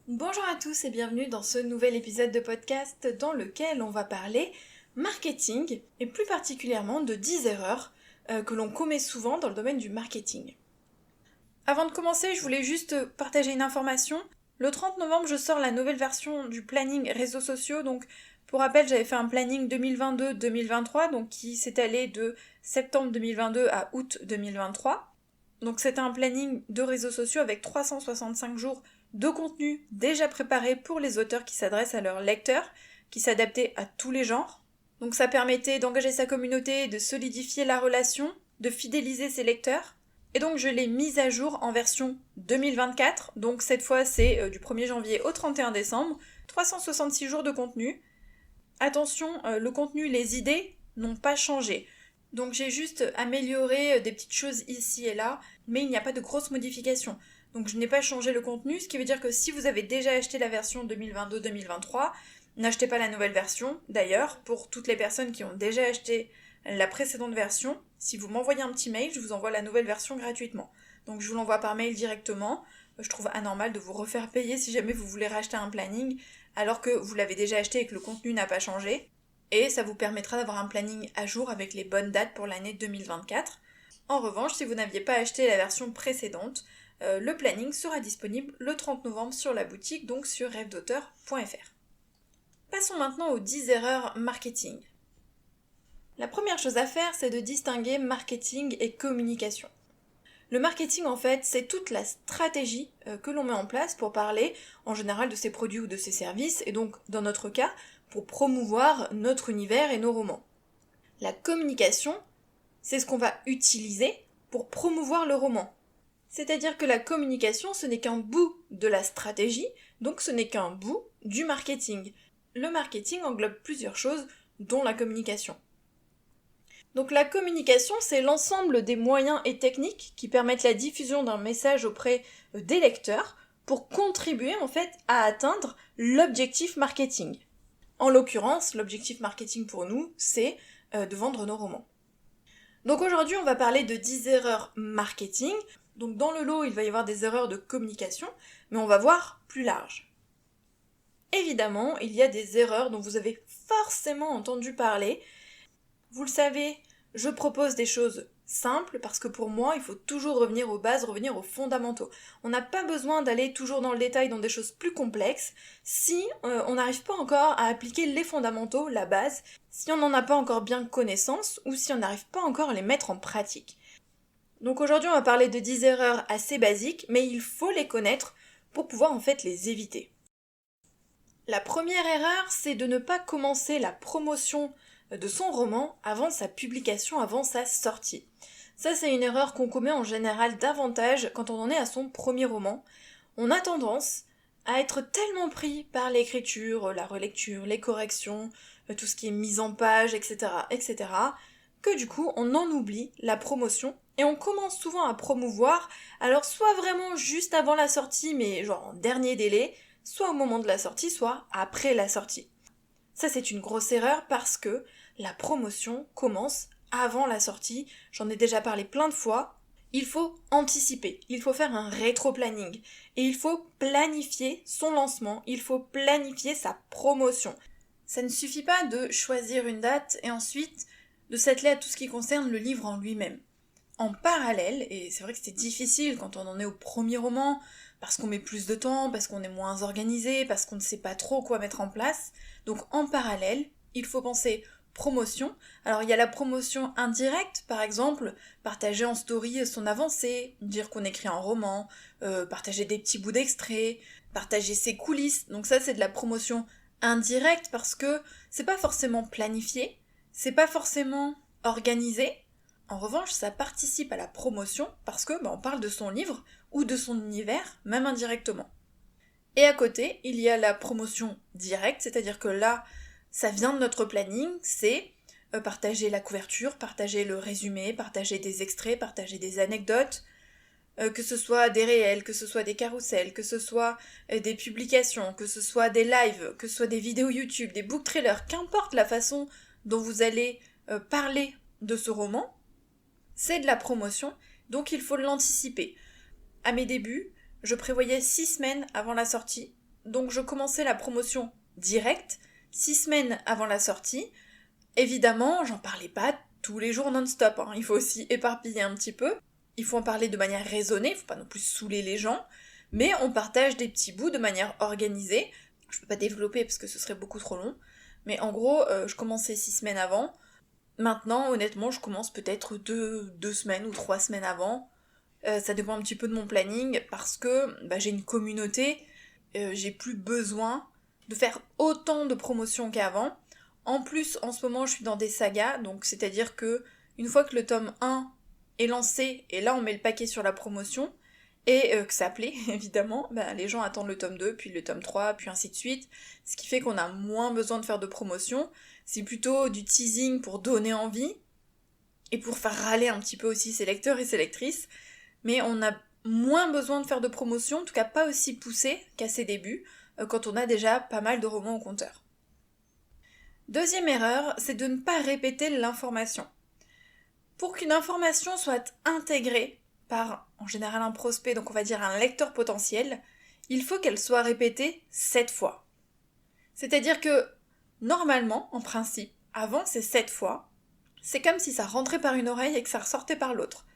Bonjour à tous et bienvenue dans ce nouvel épisode de podcast dans lequel on va parler marketing et plus particulièrement de 10 erreurs que l'on commet souvent dans le domaine du marketing. Avant de commencer, je voulais juste partager une information. Le 30 novembre, je sors la nouvelle version du planning réseaux sociaux. Donc, pour rappel, j'avais fait un planning 2022-2023, donc qui s'est allé de septembre 2022 à août 2023. Donc, c'était un planning de réseaux sociaux avec 365 jours de contenu déjà préparé pour les auteurs qui s'adressent à leurs lecteurs, qui s'adaptaient à tous les genres. Donc, ça permettait d'engager sa communauté, de solidifier la relation, de fidéliser ses lecteurs. Et donc je l'ai mise à jour en version 2024, donc cette fois c'est du 1er janvier au 31 décembre, 366 jours de contenu. Attention, le contenu, les idées n'ont pas changé. Donc j'ai juste amélioré des petites choses ici et là, mais il n'y a pas de grosses modifications. Donc je n'ai pas changé le contenu, ce qui veut dire que si vous avez déjà acheté la version 2022-2023, n'achetez pas la nouvelle version. D'ailleurs, pour toutes les personnes qui ont déjà acheté la précédente version, si vous m'envoyez un petit mail, je vous envoie la nouvelle version gratuitement. Donc je vous l'envoie par mail directement. Je trouve anormal de vous refaire payer si jamais vous voulez racheter un planning alors que vous l'avez déjà acheté et que le contenu n'a pas changé. Et ça vous permettra d'avoir un planning à jour avec les bonnes dates pour l'année 2024. En revanche, si vous n'aviez pas acheté la version précédente, le planning sera disponible le 30 novembre sur la boutique, donc sur rêvedauteur.fr. Passons maintenant aux 10 erreurs marketing. La première chose à faire, c'est de distinguer marketing et communication. Le marketing, en fait, c'est toute la stratégie que l'on met en place pour parler, en général, de ses produits ou de ses services, et donc, dans notre cas, pour promouvoir notre univers et nos romans. La communication, c'est ce qu'on va utiliser pour promouvoir le roman. C'est-à-dire que la communication, ce n'est qu'un bout de la stratégie, donc ce n'est qu'un bout du marketing. Le marketing englobe plusieurs choses, dont la communication. Donc la communication, c'est l'ensemble des moyens et techniques qui permettent la diffusion d'un message auprès des lecteurs pour contribuer en fait à atteindre l'objectif marketing. En l'occurrence, l'objectif marketing pour nous, c'est de vendre nos romans. Donc aujourd'hui, on va parler de 10 erreurs marketing. Donc dans le lot, il va y avoir des erreurs de communication, mais on va voir plus large. Évidemment, il y a des erreurs dont vous avez forcément entendu parler. Vous le savez, je propose des choses simples parce que pour moi, il faut toujours revenir aux bases, revenir aux fondamentaux. On n'a pas besoin d'aller toujours dans le détail dans des choses plus complexes si on n'arrive pas encore à appliquer les fondamentaux, la base, si on n'en a pas encore bien connaissance ou si on n'arrive pas encore à les mettre en pratique. Donc aujourd'hui, on va parler de 10 erreurs assez basiques, mais il faut les connaître pour pouvoir en fait les éviter. La première erreur, c'est de ne pas commencer la promotion de son roman avant sa publication, avant sa sortie. Ça, c'est une erreur qu'on commet en général davantage quand on en est à son premier roman. On a tendance à être tellement pris par l'écriture, la relecture, les corrections, tout ce qui est mise en page, etc., que du coup, on en oublie la promotion et on commence souvent à promouvoir, alors soit vraiment juste avant la sortie, mais genre en dernier délai, soit au moment de la sortie, soit après la sortie. Ça, c'est une grosse erreur parce que la promotion commence avant la sortie. J'en ai déjà parlé plein de fois. Il faut anticiper, il faut faire un rétro-planning et il faut planifier son lancement, il faut planifier sa promotion. Ça ne suffit pas de choisir une date et ensuite de s'atteler à tout ce qui concerne le livre en lui-même. En parallèle, et c'est vrai que c'est difficile quand on en est au premier roman, parce qu'on met plus de temps, parce qu'on est moins organisé, parce qu'on ne sait pas trop quoi mettre en place. Donc en parallèle, il faut penser promotion. Alors il y a la promotion indirecte, par exemple, partager en story son avancée, dire qu'on écrit un roman, partager des petits bouts d'extraits, partager ses coulisses. Donc ça c'est de la promotion indirecte parce que c'est pas forcément planifié, c'est pas forcément organisé. En revanche, ça participe à la promotion parce que on parle de son livre ou de son univers, même indirectement. Et à côté, il y a la promotion directe, c'est-à-dire que là, ça vient de notre planning, c'est partager la couverture, partager le résumé, partager des extraits, partager des anecdotes, que ce soit des réels, que ce soit des carousels, que ce soit des publications, que ce soit des lives, que ce soit des vidéos YouTube, des book trailers, qu'importe la façon dont vous allez parler de ce roman, c'est de la promotion, donc il faut l'anticiper. À mes débuts, je prévoyais 6 semaines avant la sortie Donc je commençais la promotion directe, 6 semaines avant la sortie. Évidemment, j'en parlais pas tous les jours non-stop, hein. Il faut aussi éparpiller un petit peu. Il faut en parler de manière raisonnée, il faut pas non plus saouler les gens, mais on partage des petits bouts de manière organisée. Je peux pas développer parce que ce serait beaucoup trop long, mais en gros, je commençais 6 semaines avant. Maintenant, honnêtement, je commence peut-être 2 semaines ou 3 semaines avant. Ça dépend un petit peu de mon planning, parce que j'ai une communauté, j'ai plus besoin de faire autant de promotions qu'avant. En plus, en ce moment, je suis dans des sagas, donc c'est-à-dire que une fois que le tome 1 est lancé, et là on met le paquet sur la promotion, et que ça plaît, évidemment, les gens attendent le tome 2, puis le tome 3, puis ainsi de suite, ce qui fait qu'on a moins besoin de faire de promotion, c'est plutôt du teasing pour donner envie, et pour faire râler un petit peu aussi ses lecteurs et ses lectrices, mais on a moins besoin de faire de promotion, en tout cas pas aussi poussé qu'à ses débuts, quand on a déjà pas mal de romans au compteur. Deuxième erreur, c'est de ne pas répéter l'information. Pour qu'une information soit intégrée par, en général, un prospect, donc on va dire un lecteur potentiel, il faut qu'elle soit répétée 7 fois. C'est-à-dire que, normalement, en principe, avant ces 7 fois, c'est comme si ça rentrait par une oreille et que ça ressortait par l'autre.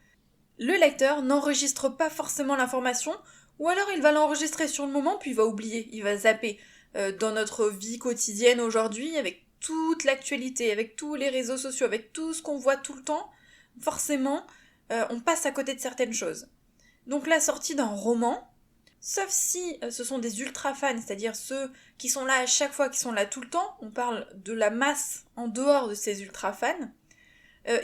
Le lecteur n'enregistre pas forcément l'information, ou alors il va l'enregistrer sur le moment, puis il va oublier, il va zapper. Dans notre vie quotidienne aujourd'hui, avec toute l'actualité, avec tous les réseaux sociaux, avec tout ce qu'on voit tout le temps, forcément, on passe à côté de certaines choses. Donc la sortie d'un roman, sauf si ce sont des ultra fans, c'est-à-dire ceux qui sont là à chaque fois, qui sont là tout le temps, on parle de la masse en dehors de ces ultra fans,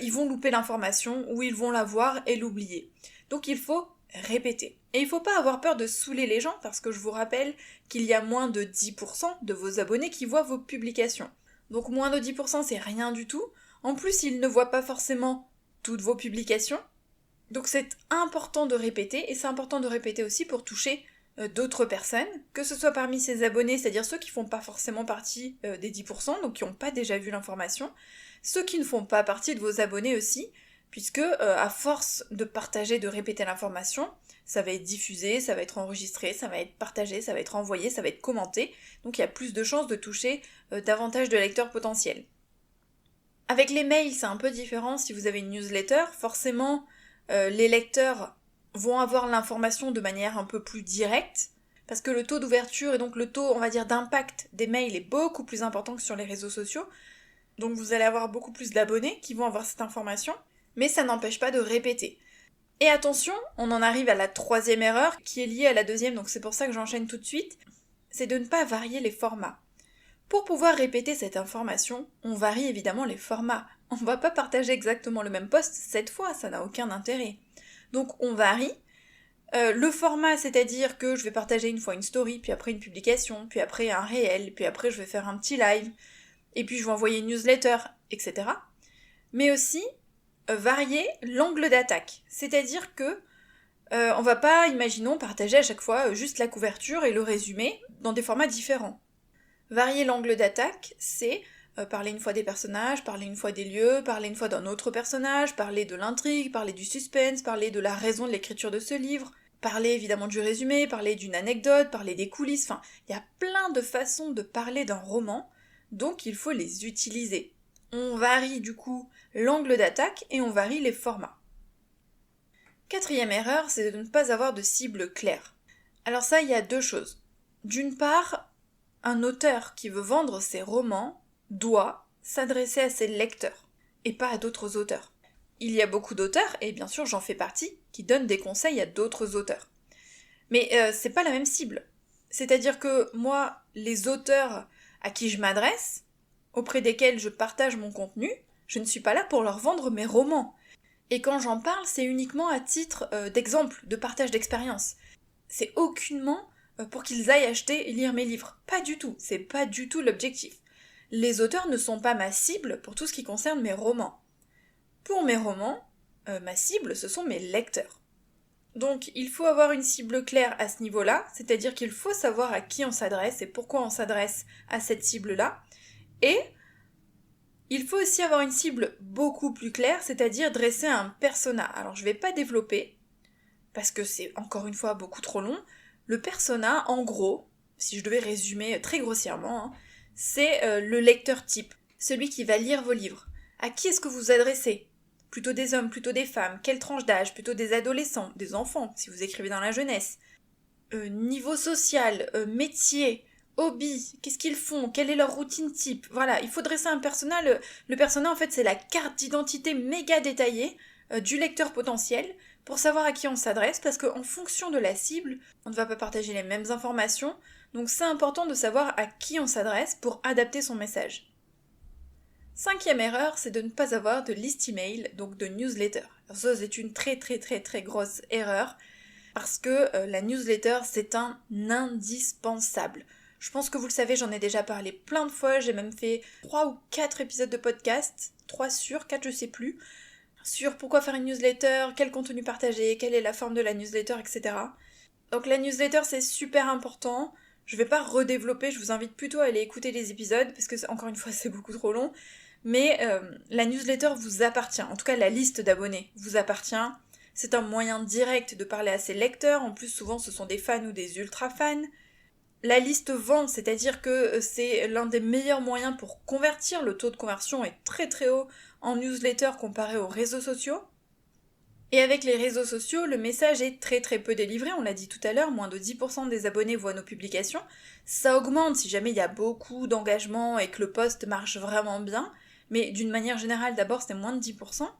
ils vont louper l'information ou ils vont la voir et l'oublier. Donc il faut répéter. Et il faut pas avoir peur de saouler les gens parce que je vous rappelle qu'il y a moins de 10% de vos abonnés qui voient vos publications. Donc moins de 10% c'est rien du tout. En plus ils ne voient pas forcément toutes vos publications. Donc c'est important de répéter et c'est important de répéter aussi pour toucher d'autres personnes, que ce soit parmi ces abonnés, c'est-à-dire ceux qui font pas forcément partie des 10%, donc qui n'ont pas déjà vu l'information, ceux qui ne font pas partie de vos abonnés aussi, puisque à force de partager, de répéter l'information, ça va être diffusé, ça va être enregistré, ça va être partagé, ça va être envoyé, ça va être commenté, donc il y a plus de chances de toucher davantage de lecteurs potentiels. Avec les mails, c'est un peu différent. Si vous avez une newsletter, forcément, les lecteurs vont avoir l'information de manière un peu plus directe, parce que le taux d'ouverture et donc le taux, on va dire, d'impact des mails est beaucoup plus important que sur les réseaux sociaux. Donc vous allez avoir beaucoup plus d'abonnés qui vont avoir cette information, mais ça n'empêche pas de répéter. Et attention, on en arrive à la troisième erreur, qui est liée à la deuxième, donc c'est pour ça que j'enchaîne tout de suite, c'est de ne pas varier les formats. Pour pouvoir répéter cette information, on varie évidemment les formats. On ne va pas partager exactement le même post 7 fois, ça n'a aucun intérêt. Donc on varie. Le format, c'est-à-dire que je vais partager une fois une story, puis après une publication, puis après un réel, puis après je vais faire un petit live, et puis je vais envoyer une newsletter, etc. Mais aussi varier l'angle d'attaque. C'est-à-dire que on va pas, imaginons, partager à chaque fois juste la couverture et le résumé dans des formats différents. Varier l'angle d'attaque, c'est parler une fois des personnages, parler une fois des lieux, parler une fois d'un autre personnage, parler de l'intrigue, parler du suspense, parler de la raison de l'écriture de ce livre, parler évidemment du résumé, parler d'une anecdote, parler des coulisses, enfin, il y a plein de façons de parler d'un roman, donc il faut les utiliser. On varie du coup l'angle d'attaque et on varie les formats. Quatrième erreur, c'est de ne pas avoir de cible claire. Alors ça, il y a deux choses. D'une part, un auteur qui veut vendre ses romans doit s'adresser à ses lecteurs, et pas à d'autres auteurs. Il y a beaucoup d'auteurs, et bien sûr j'en fais partie, qui donnent des conseils à d'autres auteurs. Mais c'est pas la même cible. C'est-à-dire que moi, les auteurs à qui je m'adresse, auprès desquels je partage mon contenu, je ne suis pas là pour leur vendre mes romans. Et quand j'en parle, c'est uniquement à titre d'exemple, de partage d'expérience. C'est aucunement pour qu'ils aillent acheter et lire mes livres. Pas du tout, c'est pas du tout l'objectif. Les auteurs ne sont pas ma cible pour tout ce qui concerne mes romans. Pour mes romans, ma cible, ce sont mes lecteurs. Donc il faut avoir une cible claire à ce niveau-là, c'est-à-dire qu'il faut savoir à qui on s'adresse et pourquoi on s'adresse à cette cible-là. Et il faut aussi avoir une cible beaucoup plus claire, c'est-à-dire dresser un persona. Alors je vais pas développer, parce que c'est encore une fois beaucoup trop long. Le persona, en gros, si je devais résumer très grossièrement, hein, c'est le lecteur type, celui qui va lire vos livres. À qui est-ce que vous vous adressez ? Plutôt des hommes, plutôt des femmes, quelle tranche d'âge ? Plutôt des adolescents, des enfants, si vous écrivez dans la jeunesse. Niveau social, métier, hobby, qu'est-ce qu'ils font, quelle est leur routine type. Voilà, il faut dresser un persona. Le persona, en fait, c'est la carte d'identité méga détaillée du lecteur potentiel pour savoir à qui on s'adresse, parce qu'en fonction de la cible, on ne va pas partager les mêmes informations, donc c'est important de savoir à qui on s'adresse pour adapter son message. 5e erreur, c'est de ne pas avoir de liste email, donc de newsletter. Alors ça, c'est une très très très très grosse erreur, parce que la newsletter, c'est un indispensable. Je pense que vous le savez, j'en ai déjà parlé plein de fois, j'ai même fait 3 ou 4 épisodes de podcast, 3 sur 4 je sais plus, sur pourquoi faire une newsletter, quel contenu partager, quelle est la forme de la newsletter, etc. Donc la newsletter, c'est super important. Je vais pas redévelopper, je vous invite plutôt à aller écouter les épisodes, parce que encore une fois, c'est beaucoup trop long. Mais la newsletter vous appartient, en tout cas la liste d'abonnés vous appartient. C'est un moyen direct de parler à ses lecteurs, en plus souvent ce sont des fans ou des ultra fans. La liste vend, c'est-à-dire que c'est l'un des meilleurs moyens pour convertir, le taux de conversion est très très haut en newsletter comparé aux réseaux sociaux. Et avec les réseaux sociaux, le message est très très peu délivré, on l'a dit tout à l'heure, moins de 10% des abonnés voient nos publications. Ça augmente si jamais il y a beaucoup d'engagement et que le post marche vraiment bien, mais d'une manière générale d'abord c'est moins de 10%,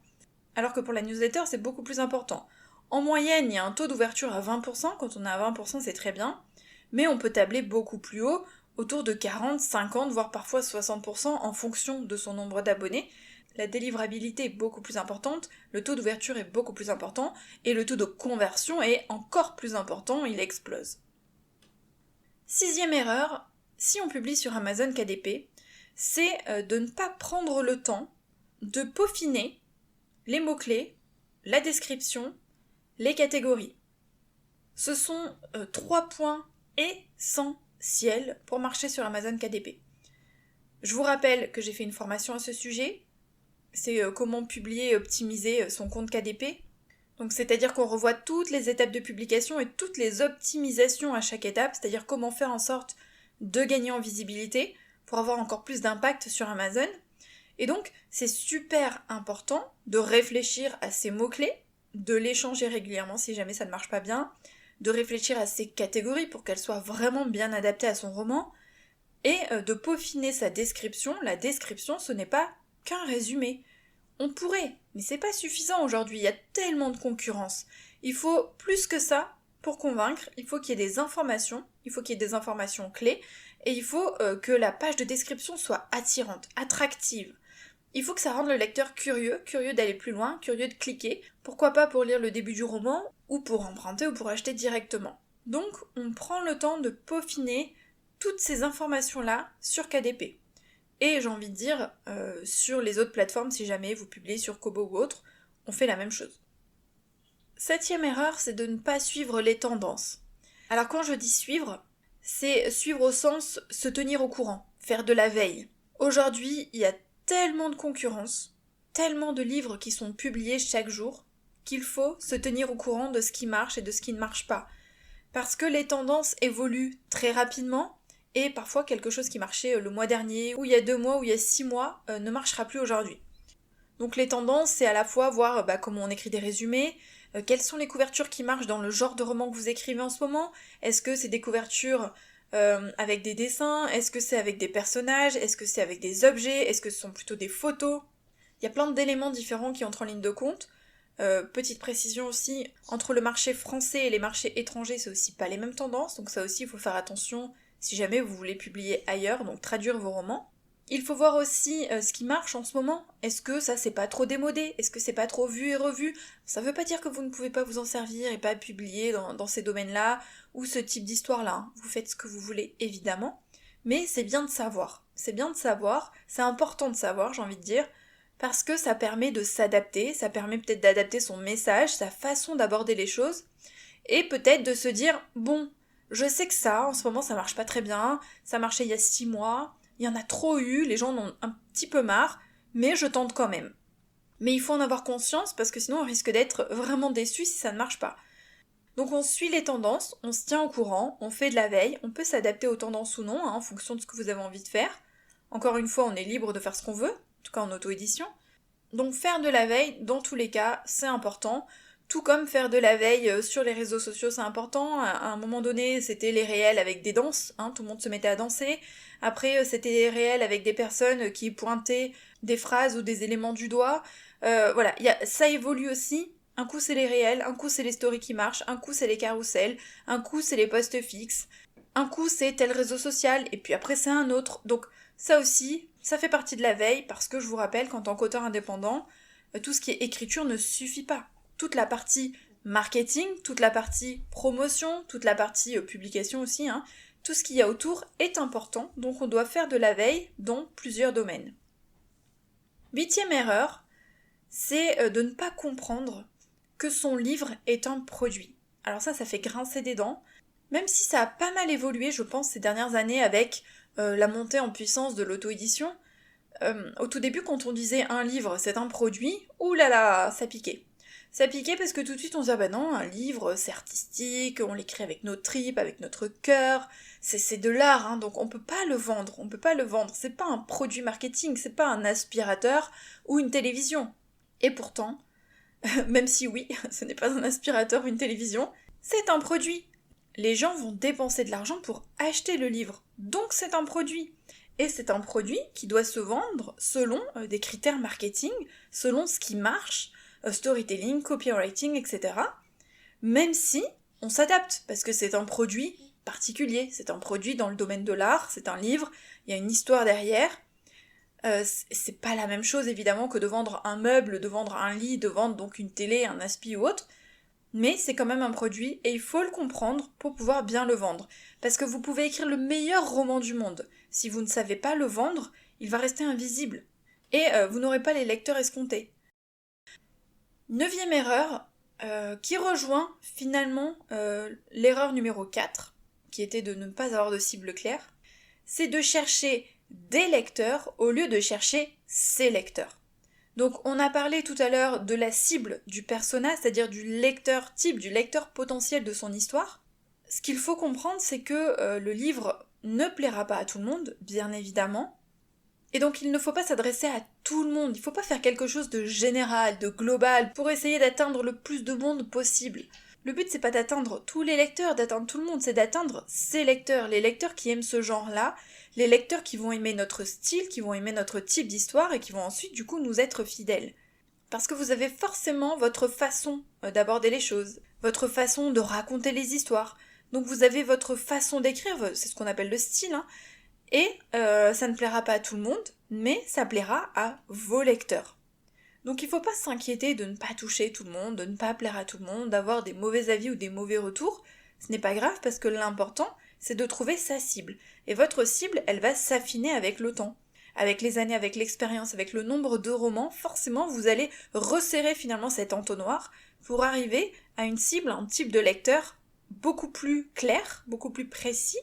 alors que pour la newsletter c'est beaucoup plus important. En moyenne, il y a un taux d'ouverture à 20%, quand on est à 20% c'est très bien, mais on peut tabler beaucoup plus haut, autour de 40, 50, voire parfois 60% en fonction de son nombre d'abonnés. La délivrabilité est beaucoup plus importante, le taux d'ouverture est beaucoup plus important, et le taux de conversion est encore plus important, il explose. 6e erreur, si on publie sur Amazon KDP, c'est de ne pas prendre le temps de peaufiner les mots-clés, la description, les catégories. Ce sont 3 points essentiels pour marcher sur Amazon KDP. Je vous rappelle que j'ai fait une formation à ce sujet, c'est comment publier et optimiser son compte KDP. Donc c'est-à-dire qu'on revoit toutes les étapes de publication et toutes les optimisations à chaque étape, c'est-à-dire comment faire en sorte de gagner en visibilité pour avoir encore plus d'impact sur Amazon. Et donc c'est super important de réfléchir à ces mots-clés, de les changer régulièrement si jamais ça ne marche pas bien, de réfléchir à ces catégories pour qu'elles soient vraiment bien adaptées à son roman, et de peaufiner sa description. La description, ce n'est pas qu'un résumé. On pourrait, mais c'est pas suffisant aujourd'hui, il y a tellement de concurrence. Il faut plus que ça pour convaincre, il faut qu'il y ait des informations, il faut qu'il y ait des informations clés, et il faut que la page de description soit attirante, attractive. Il faut que ça rende le lecteur curieux, curieux d'aller plus loin, curieux de cliquer, pourquoi pas pour lire le début du roman, ou pour emprunter ou pour acheter directement. Donc on prend le temps de peaufiner toutes ces informations-là sur KDP. Et j'ai envie de dire, sur les autres plateformes, si jamais vous publiez sur Kobo ou autre, on fait la même chose. 7e erreur, c'est de ne pas suivre les tendances. Alors quand je dis suivre, c'est suivre au sens se tenir au courant, faire de la veille. Aujourd'hui, il y a tellement de concurrence, tellement de livres qui sont publiés chaque jour, qu'il faut se tenir au courant de ce qui marche et de ce qui ne marche pas. Parce que les tendances évoluent très rapidement, et parfois quelque chose qui marchait le mois dernier, ou il y a 2 mois, ou il y a 6 mois, ne marchera plus aujourd'hui. Donc les tendances, c'est à la fois voir comment on écrit des résumés, quelles sont les couvertures qui marchent dans le genre de roman que vous écrivez en ce moment. Est-ce que c'est des couvertures avec des dessins? Est-ce que c'est avec des personnages? Est-ce que c'est avec des objets? Est-ce que ce sont plutôt des photos? Il y a plein d'éléments différents qui entrent en ligne de compte. Petite précision aussi, entre le marché français et les marchés étrangers, c'est aussi pas les mêmes tendances, donc ça aussi il faut faire attention si jamais vous voulez publier ailleurs, donc traduire vos romans. Il faut voir aussi ce qui marche en ce moment. Est-ce que ça c'est pas trop démodé? Est-ce que c'est pas trop vu et revu? Ça veut pas dire que vous ne pouvez pas vous en servir et pas publier dans ces domaines-là ou ce type d'histoire-là. Hein. Vous faites ce que vous voulez évidemment, mais c'est bien de savoir. C'est bien de savoir, c'est important de savoir, j'ai envie de dire, parce que ça permet de s'adapter, ça permet peut-être d'adapter son message, sa façon d'aborder les choses, et peut-être de se dire, bon, je sais que ça, en ce moment ça marche pas très bien, ça marchait il y a 6 mois, il y en a trop eu, les gens en ont un petit peu marre, mais je tente quand même. Mais il faut en avoir conscience parce que sinon on risque d'être vraiment déçu si ça ne marche pas. Donc on suit les tendances, on se tient au courant, on fait de la veille, on peut s'adapter aux tendances ou non, en fonction de ce que vous avez envie de faire. Encore une fois, on est libre de faire ce qu'on veut, en tout cas en auto-édition. Donc faire de la veille, dans tous les cas, c'est important. Tout comme faire de la veille sur les réseaux sociaux, c'est important. À un moment donné, c'était les réels avec des danses, tout le monde se mettait à danser. Après, c'était les réels avec des personnes qui pointaient des phrases ou des éléments du doigt. Voilà, ça évolue aussi. Un coup, c'est les réels, un coup, c'est les stories qui marchent, un coup, c'est les carousels, un coup, c'est les posts fixes, un coup, c'est tel réseau social, et puis après, c'est un autre. Donc, ça aussi, ça fait partie de la veille, parce que je vous rappelle qu'en tant qu'auteur indépendant, tout ce qui est écriture ne suffit pas. Toute la partie marketing, toute la partie promotion, toute la partie publication aussi, tout ce qu'il y a autour est important, donc on doit faire de la veille dans plusieurs domaines. 8e erreur, c'est de ne pas comprendre que son livre est un produit. Alors ça fait grincer des dents, même si ça a pas mal évolué, je pense, ces dernières années avec la montée en puissance de l'auto-édition. Au tout début, quand on disait un livre, c'est un produit, oulala, ça piquait. Ça piquait parce que tout de suite on se dit, ah bah non, un livre, c'est artistique, on l'écrit avec nos tripes, avec notre cœur, c'est de l'art, donc on peut pas le vendre, c'est pas un produit marketing, c'est pas un aspirateur ou une télévision. Et pourtant, même si oui, ce n'est pas un aspirateur ou une télévision, c'est un produit. Les gens vont dépenser de l'argent pour acheter le livre, donc c'est un produit. Et c'est un produit qui doit se vendre selon des critères marketing, selon ce qui marche, storytelling, copywriting, etc. Même si on s'adapte, parce que c'est un produit particulier, c'est un produit dans le domaine de l'art, c'est un livre, il y a une histoire derrière. C'est pas la même chose évidemment que de vendre un meuble, de vendre un lit, de vendre donc une télé, un aspi ou autre, mais c'est quand même un produit et il faut le comprendre pour pouvoir bien le vendre. Parce que vous pouvez écrire le meilleur roman du monde, si vous ne savez pas le vendre, il va rester invisible. Et vous n'aurez pas les lecteurs escomptés. 9e erreur, qui rejoint finalement l'erreur numéro 4, qui était de ne pas avoir de cible claire, c'est de chercher des lecteurs au lieu de chercher ses lecteurs. Donc on a parlé tout à l'heure de la cible du persona, c'est-à-dire du lecteur type, du lecteur potentiel de son histoire. Ce qu'il faut comprendre, c'est que le livre ne plaira pas à tout le monde, bien évidemment, et donc il ne faut pas s'adresser à tout le monde, il ne faut pas faire quelque chose de général, de global, pour essayer d'atteindre le plus de monde possible. Le but c'est pas d'atteindre tous les lecteurs, d'atteindre tout le monde, c'est d'atteindre ces lecteurs, les lecteurs qui aiment ce genre-là, les lecteurs qui vont aimer notre style, qui vont aimer notre type d'histoire et qui vont ensuite du coup nous être fidèles. Parce que vous avez forcément votre façon d'aborder les choses, votre façon de raconter les histoires, donc vous avez votre façon d'écrire, c'est ce qu'on appelle le style, et ça ne plaira pas à tout le monde, mais ça plaira à vos lecteurs. Donc il ne faut pas s'inquiéter de ne pas toucher tout le monde, de ne pas plaire à tout le monde, d'avoir des mauvais avis ou des mauvais retours. Ce n'est pas grave parce que l'important, c'est de trouver sa cible. Et votre cible, elle va s'affiner avec le temps. Avec les années, avec l'expérience, avec le nombre de romans, forcément vous allez resserrer finalement cet entonnoir pour arriver à une cible, un type de lecteur beaucoup plus clair, beaucoup plus précis.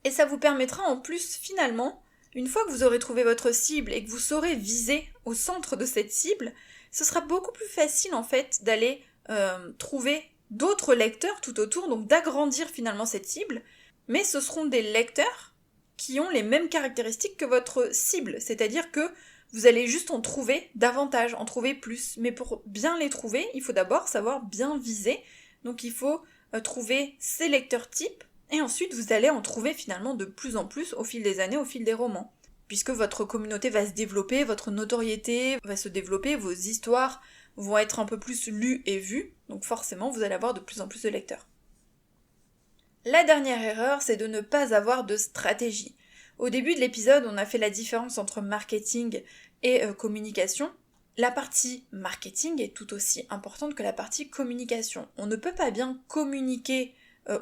Et ça vous permettra en plus finalement, une fois que vous aurez trouvé votre cible et que vous saurez viser au centre de cette cible, ce sera beaucoup plus facile en fait d'aller trouver d'autres lecteurs tout autour, donc d'agrandir finalement cette cible, mais ce seront des lecteurs qui ont les mêmes caractéristiques que votre cible, c'est-à-dire que vous allez juste en trouver davantage, en trouver plus, mais pour bien les trouver, il faut d'abord savoir bien viser, donc il faut trouver ces lecteurs types, et ensuite vous allez en trouver finalement de plus en plus au fil des années, au fil des romans. Puisque votre communauté va se développer, votre notoriété va se développer, vos histoires vont être un peu plus lues et vues, donc forcément vous allez avoir de plus en plus de lecteurs. La dernière erreur, c'est de ne pas avoir de stratégie. Au début de l'épisode, on a fait la différence entre marketing et communication. La partie marketing est tout aussi importante que la partie communication. On ne peut pas bien communiquer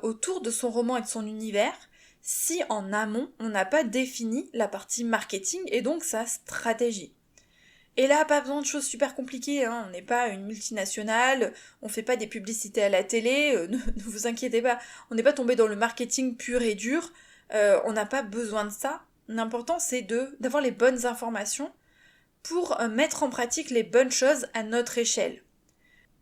autour de son roman et de son univers si en amont on n'a pas défini la partie marketing et donc sa stratégie. Et là, pas besoin de choses super compliquées, on n'est pas une multinationale, on fait pas des publicités à la télé, ne vous inquiétez pas, on n'est pas tombé dans le marketing pur et dur, on n'a pas besoin de ça. L'important c'est d'avoir les bonnes informations pour mettre en pratique les bonnes choses à notre échelle.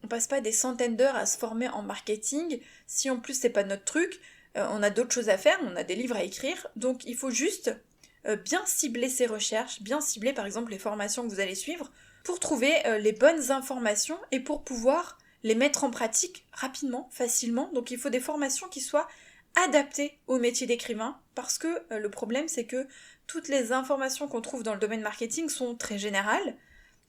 on passe pas des centaines d'heures à se former en marketing, si en plus c'est pas notre truc, on a d'autres choses à faire, on a des livres à écrire, donc il faut juste bien cibler ses recherches, bien cibler par exemple les formations que vous allez suivre, pour trouver les bonnes informations et pour pouvoir les mettre en pratique rapidement, facilement. Donc il faut des formations qui soient adaptées au métier d'écrivain, parce que le problème c'est que toutes les informations qu'on trouve dans le domaine marketing sont très générales.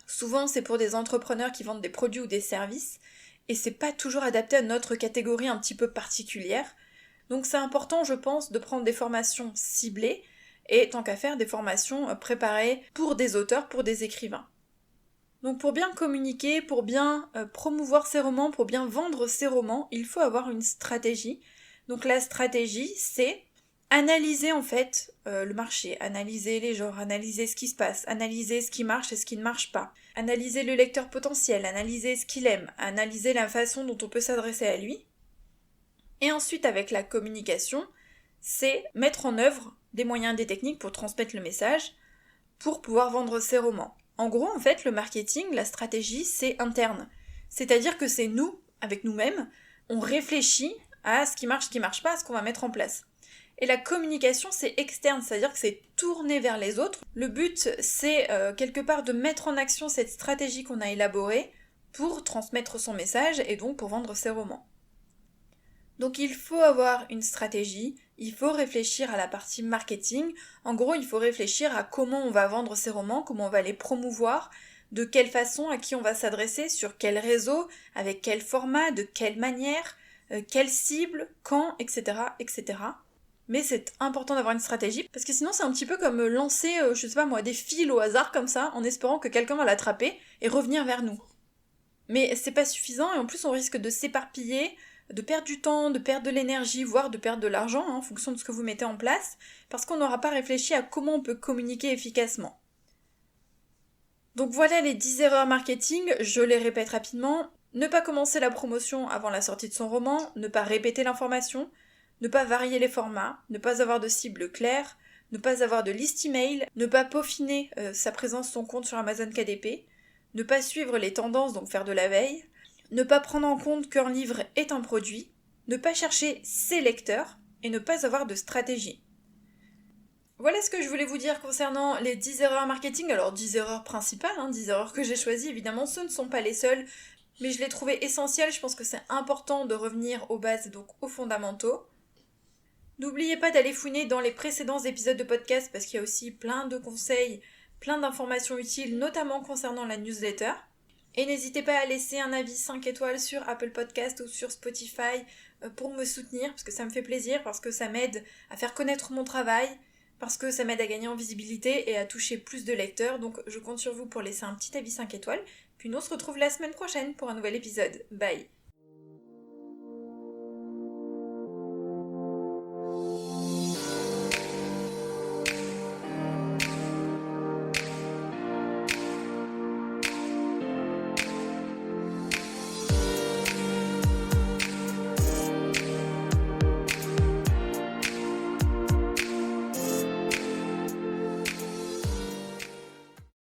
Souvent c'est pour des entrepreneurs qui vendent des produits ou des services, et c'est pas toujours adapté à notre catégorie un petit peu particulière. Donc c'est important, je pense, de prendre des formations ciblées, et tant qu'à faire des formations préparées pour des auteurs, pour des écrivains. Donc pour bien communiquer, pour bien promouvoir ses romans, pour bien vendre ses romans, il faut avoir une stratégie. Donc la stratégie, c'est analyser en fait le marché, analyser les genres, analyser ce qui se passe, analyser ce qui marche et ce qui ne marche pas, analyser le lecteur potentiel, analyser ce qu'il aime, analyser la façon dont on peut s'adresser à lui. Et ensuite avec la communication, c'est mettre en œuvre des moyens, des techniques pour transmettre le message, pour pouvoir vendre ses romans. En gros, en fait, le marketing, la stratégie, c'est interne. C'est-à-dire que c'est nous, avec nous-mêmes, on réfléchit à ce qui marche pas, à ce qu'on va mettre en place. Et la communication, c'est externe, c'est-à-dire que c'est tourné vers les autres. Le but, c'est quelque part de mettre en action cette stratégie qu'on a élaborée pour transmettre son message et donc pour vendre ses romans. Donc il faut avoir une stratégie, il faut réfléchir à la partie marketing. En gros, il faut réfléchir à comment on va vendre ces romans, comment on va les promouvoir, de quelle façon, à qui on va s'adresser, sur quel réseau, avec quel format, de quelle manière, quelle cible, quand, etc., etc. Mais c'est important d'avoir une stratégie, parce que sinon c'est un petit peu comme lancer, je sais pas moi, des fils au hasard comme ça, en espérant que quelqu'un va l'attraper et revenir vers nous. Mais c'est pas suffisant, et en plus on risque de s'éparpiller, de perdre du temps, de perdre de l'énergie, voire de perdre de l'argent, en fonction de ce que vous mettez en place, parce qu'on n'aura pas réfléchi à comment on peut communiquer efficacement. Donc voilà les 10 erreurs marketing, je les répète rapidement. Ne pas commencer la promotion avant la sortie de son roman, ne pas répéter l'information, ne pas varier les formats, ne pas avoir de cible claire, ne pas avoir de liste email, ne pas peaufiner sa présence, son compte sur Amazon KDP, ne pas suivre les tendances, donc faire de la veille, ne pas prendre en compte qu'un livre est un produit, ne pas chercher ses lecteurs et ne pas avoir de stratégie. Voilà ce que je voulais vous dire concernant les 10 erreurs marketing. Alors 10 erreurs principales, 10 erreurs que j'ai choisies, évidemment ce ne sont pas les seules, mais je les trouvais essentielles, je pense que c'est important de revenir aux bases, donc aux fondamentaux. N'oubliez pas d'aller fouiner dans les précédents épisodes de podcast parce qu'il y a aussi plein de conseils, plein d'informations utiles, notamment concernant la newsletter. Et n'hésitez pas à laisser un avis 5 étoiles sur Apple Podcast ou sur Spotify pour me soutenir, parce que ça me fait plaisir, parce que ça m'aide à faire connaître mon travail, parce que ça m'aide à gagner en visibilité et à toucher plus de lecteurs. Donc je compte sur vous pour laisser un petit avis 5 étoiles. Puis nous on se retrouve la semaine prochaine pour un nouvel épisode. Bye!